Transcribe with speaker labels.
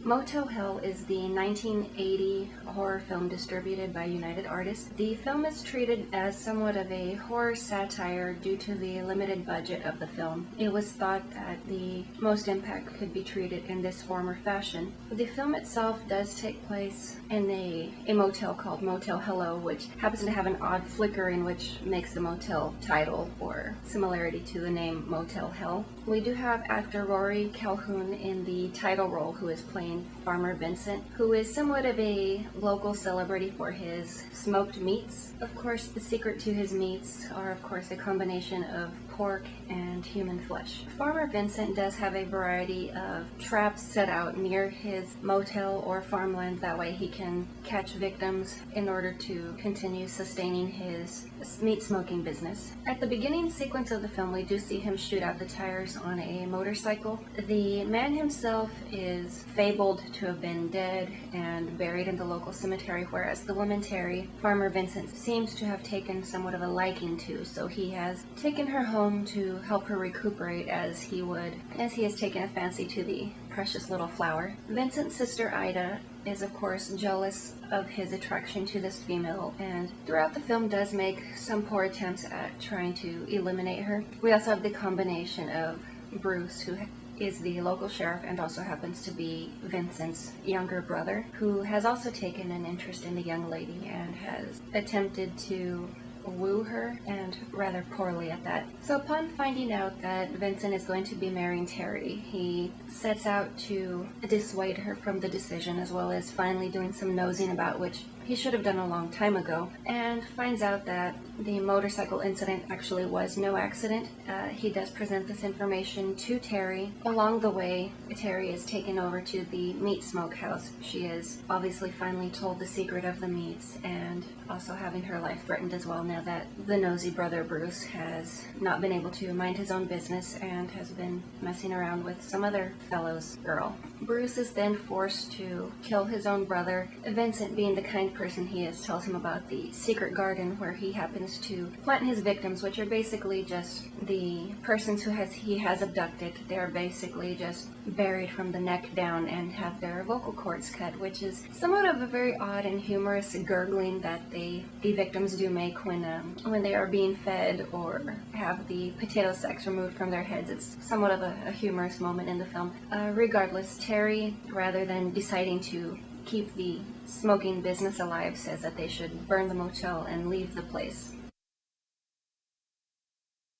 Speaker 1: Motel Hell is the 1980 horror film distributed by United Artists. The film is treated as somewhat of a horror satire due to the limited budget of the film. It was thought that the most impact could be treated in this form or fashion. The film itself does take place in a motel called Motel Hello, which happens to have an odd flickering which makes the motel title or similarity to the name Motel Hell. We do have actor Rory Calhoun in the title role, who is playing Farmer Vincent, who is somewhat of a local celebrity for his smoked meats. Of course, the secret to his meats are, of course, a combination of pork and human flesh. Farmer Vincent does have a variety of traps set out near his motel or farmland. That way he can catch victims in order to continue sustaining his meat smoking business. At the beginning sequence of the film, we do see him shoot out the tires on a motorcycle. The man himself is fabled to have been dead and buried in the local cemetery, whereas the woman Terry, Farmer Vincent, seems to have taken somewhat of a liking to, so he has taken her home to help her recuperate as he has taken a fancy to the precious little flower. Vincent's sister Ida is of course jealous of his attraction to this female, and throughout the film does make some poor attempts at trying to eliminate her. We also have the combination of Bruce, who is the local sheriff and also happens to be Vincent's younger brother, who has also taken an interest in the young lady and has attempted to woo her, and rather poorly at that. So upon finding out that Vincent is going to be marrying Terry, he sets out to dissuade her from the decision, as well as finally doing some nosing about, which he should have done a long time ago, and finds out that the motorcycle incident actually was no accident. He does present this information to Terry. Along the way, Terry is taken over to the meat smokehouse. She is obviously finally told the secret of the meats, and also having her life threatened as well now that the nosy brother Bruce has not been able to mind his own business and has been messing around with some other fellow's girl. Bruce is then forced to kill his own brother. Vincent, being the kind person he is, tells him about the secret garden where he happens to plant his victims, which are basically just the persons he has abducted. They're basically just buried from the neck down and have their vocal cords cut, which is somewhat of a very odd and humorous gurgling that the victims do make when they are being fed or have the potato sacks removed from their heads. It's somewhat of a humorous moment in the film. Regardless, Terry, rather than deciding to keep the smoking business alive, says that they should burn the motel and leave the place.